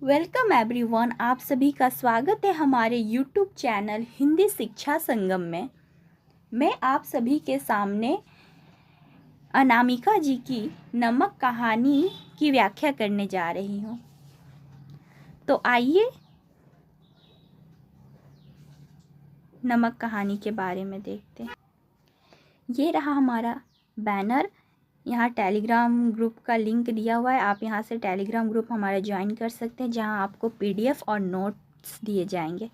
Welcome everyone, आप सभी का स्वागत है हमारे यूट्यूब चैनल हिंदी शिक्षा संगम में। मैं आप सभी के सामने अनामिका जी की नमक कहानी की व्याख्या करने जा रही हूँ। तो आइए नमक कहानी के बारे में देखते हैं। ये रहा हमारा बैनर। यहाँ टेलीग्राम ग्रुप का लिंक दिया हुआ है। आप यहाँ से टेलीग्राम ग्रुप हमारा ज्वाइन कर सकते हैं, जहाँ आपको पीडीएफ और नोट्स दिए जाएंगे।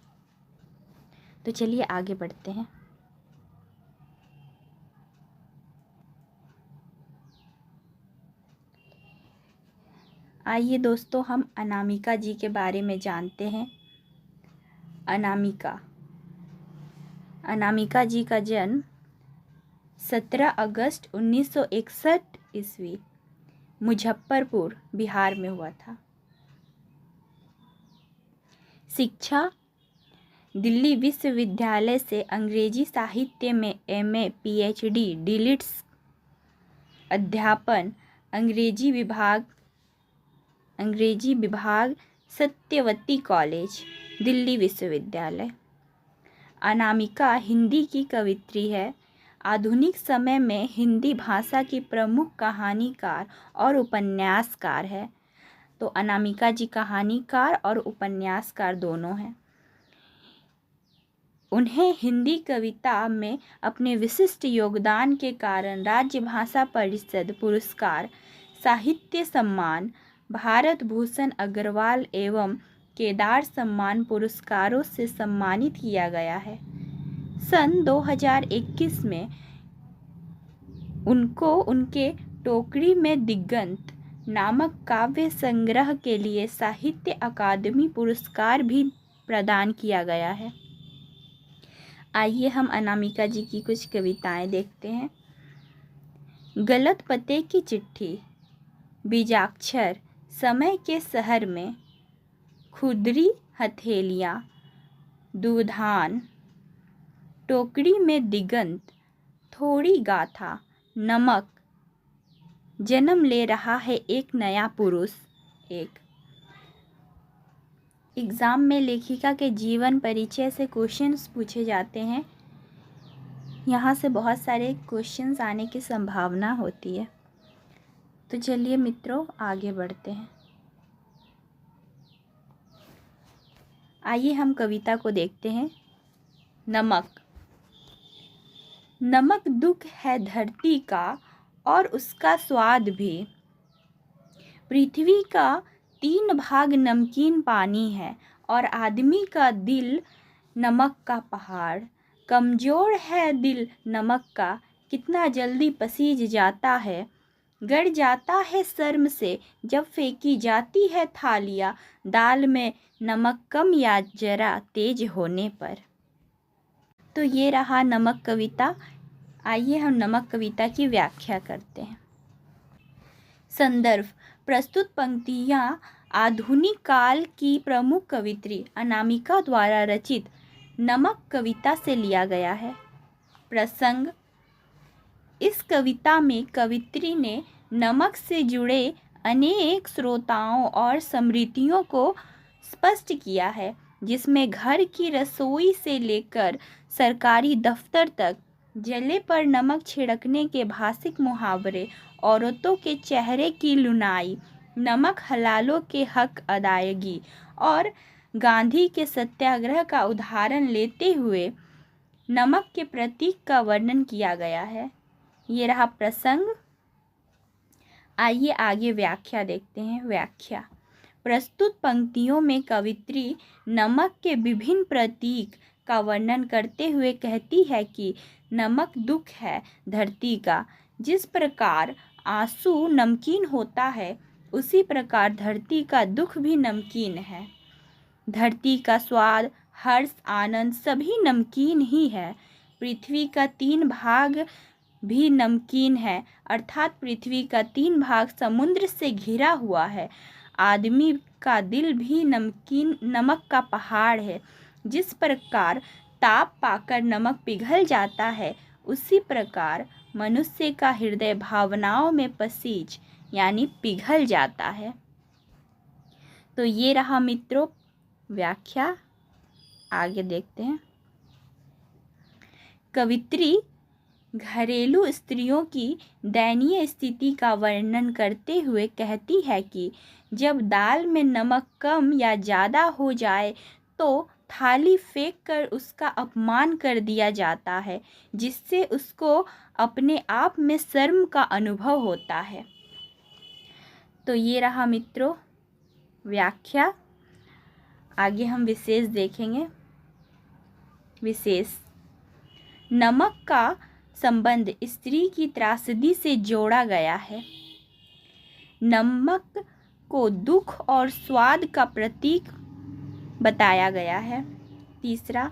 तो चलिए आगे बढ़ते हैं। आइए दोस्तों, हम अनामिका जी के बारे में जानते हैं। अनामिका जी का जन्म 17 अगस्त 1961 ईस्वी मुजफ्फरपुर, बिहार में हुआ था। शिक्षा दिल्ली विश्वविद्यालय से अंग्रेजी साहित्य में एमए, पीएचडी, डीलिट्स। अध्यापन अंग्रेजी विभाग सत्यवती कॉलेज, दिल्ली विश्वविद्यालय। अनामिका हिंदी की कवित्री है। आधुनिक समय में हिंदी भाषा की प्रमुख कहानीकार और उपन्यासकार है। तो अनामिका जी कहानीकार और उपन्यासकार दोनों हैं। उन्हें हिंदी कविता में अपने विशिष्ट योगदान के कारण राज्य भाषा परिषद पुरस्कार, साहित्य सम्मान, भारत भूषण अग्रवाल एवं केदार सम्मान पुरस्कारों से सम्मानित किया गया है। सन 2021 में उनको उनके टोकरी में दिगंत नामक काव्य संग्रह के लिए साहित्य अकादमी पुरस्कार भी प्रदान किया गया है। आइए हम अनामिका जी की कुछ कविताएं देखते हैं। गलत पते की चिट्ठी, बीजाक्षर, समय के शहर में, खुदरी हथेलियाँ, दूधान, टोकरी में दिगंत, थोड़ी गाथा, नमक, जन्म ले रहा है एक नया पुरुष। एग्ज़ाम में लेखिका के जीवन परिचय से क्वेश्चंस पूछे जाते हैं। यहाँ से बहुत सारे क्वेश्चंस आने की संभावना होती है। तो चलिए मित्रों, आगे बढ़ते हैं। आइए हम कविता को देखते हैं। नमक दुख है धरती का और उसका स्वाद भी। पृथ्वी का 3 भाग नमकीन पानी है और आदमी का दिल नमक का पहाड़। कमज़ोर है दिल नमक का, कितना जल्दी पसीज जाता है। गड़ जाता है शर्म से जब फेंकी जाती है थालियाँ, दाल में नमक कम या जरा तेज होने पर। तो ये रहा नमक कविता। आइए हम नमक कविता की व्याख्या करते हैं। संदर्भ: प्रस्तुत पंक्तियाँ आधुनिक काल की प्रमुख कवित्री अनामिका द्वारा रचित नमक कविता से लिया गया है। प्रसंग: इस कविता में कवित्री ने नमक से जुड़े अनेक स्रोतों और स्मृतियों को स्पष्ट किया है, जिसमें घर की रसोई से लेकर सरकारी दफ्तर तक जले पर नमक छिड़कने के भाषिक मुहावरे, औरतों के चेहरे की लुनाई, नमक हलालों के हक अदायगी और गांधी के सत्याग्रह का उदाहरण लेते हुए नमक के प्रतीक का वर्णन किया गया है। ये रहा प्रसंग। आइए आगे व्याख्या देखते हैं। व्याख्या: प्रस्तुत पंक्तियों में कवित्री नमक के विभिन्न प्रतीक का वर्णन करते हुए कहती है कि नमक दुख है धरती का। जिस प्रकार आंसू नमकीन होता है, उसी प्रकार धरती का दुख भी नमकीन है। धरती का स्वाद, हर्ष, आनंद सभी नमकीन ही है। पृथ्वी का 3 भाग भी नमकीन है, अर्थात पृथ्वी का 3 भाग समुद्र से घिरा हुआ है। आदमी का दिल भी नमक का पहाड़ है। जिस प्रकार ताप पाकर नमक पिघल जाता है, उसी प्रकार मनुष्य का हृदय भावनाओं में पसीज यानी पिघल जाता है। तो ये रहा मित्रों व्याख्या। आगे देखते हैं। कवित्री घरेलू स्त्रियों की दयनीय स्थिति का वर्णन करते हुए कहती है कि जब दाल में नमक कम या ज़्यादा हो जाए तो थाली फेंक कर उसका अपमान कर दिया जाता है, जिससे उसको अपने आप में शर्म का अनुभव होता है। तो ये रहा मित्रों व्याख्या। आगे हम विशेष देखेंगे। विशेष। नमक का संबंध स्त्री की त्रासदी से जोड़ा गया है। नमक को दुख और स्वाद का प्रतीक बताया गया है। तीसरा,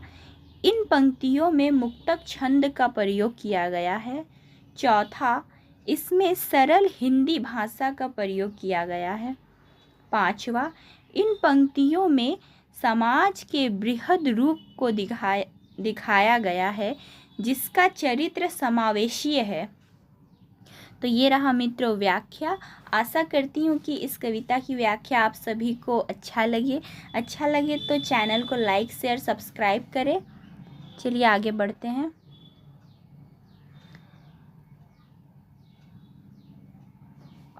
इन पंक्तियों में मुक्तक छंद का प्रयोग किया गया है। चौथा, इसमें सरल हिंदी भाषा का प्रयोग किया गया है। पांचवा, इन पंक्तियों में समाज के बृहद रूप को दिखाया गया है, जिसका चरित्र समावेशीय है। तो ये रहा मित्रों व्याख्या। आशा करती हूँ कि इस कविता की व्याख्या आप सभी को अच्छा लगे तो चैनल को लाइक शेयर सब्सक्राइब करें। चलिए आगे बढ़ते हैं।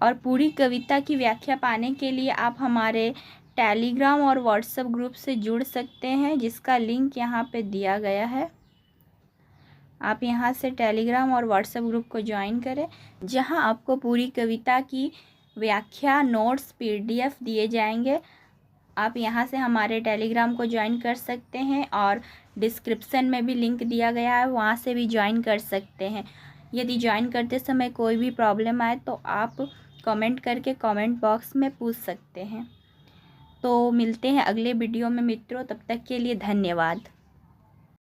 और पूरी कविता की व्याख्या पाने के लिए आप हमारे टेलीग्राम और व्हाट्सएप ग्रुप से जुड़ सकते हैं, जिसका लिंक यहाँ पे दिया गया है। आप यहाँ से टेलीग्राम और व्हाट्सएप ग्रुप को ज्वाइन करें, जहाँ आपको पूरी कविता की व्याख्या, नोट्स, PDF दिए जाएंगे। आप यहाँ से हमारे टेलीग्राम को ज्वाइन कर सकते हैं और डिस्क्रिप्शन में भी लिंक दिया गया है, वहाँ से भी ज्वाइन कर सकते हैं। यदि ज्वाइन करते समय कोई भी प्रॉब्लम आए तो आप कमेंट करके कमेंट बॉक्स में पूछ सकते हैं। तो मिलते हैं अगले वीडियो में मित्रों, तब तक के लिए धन्यवाद।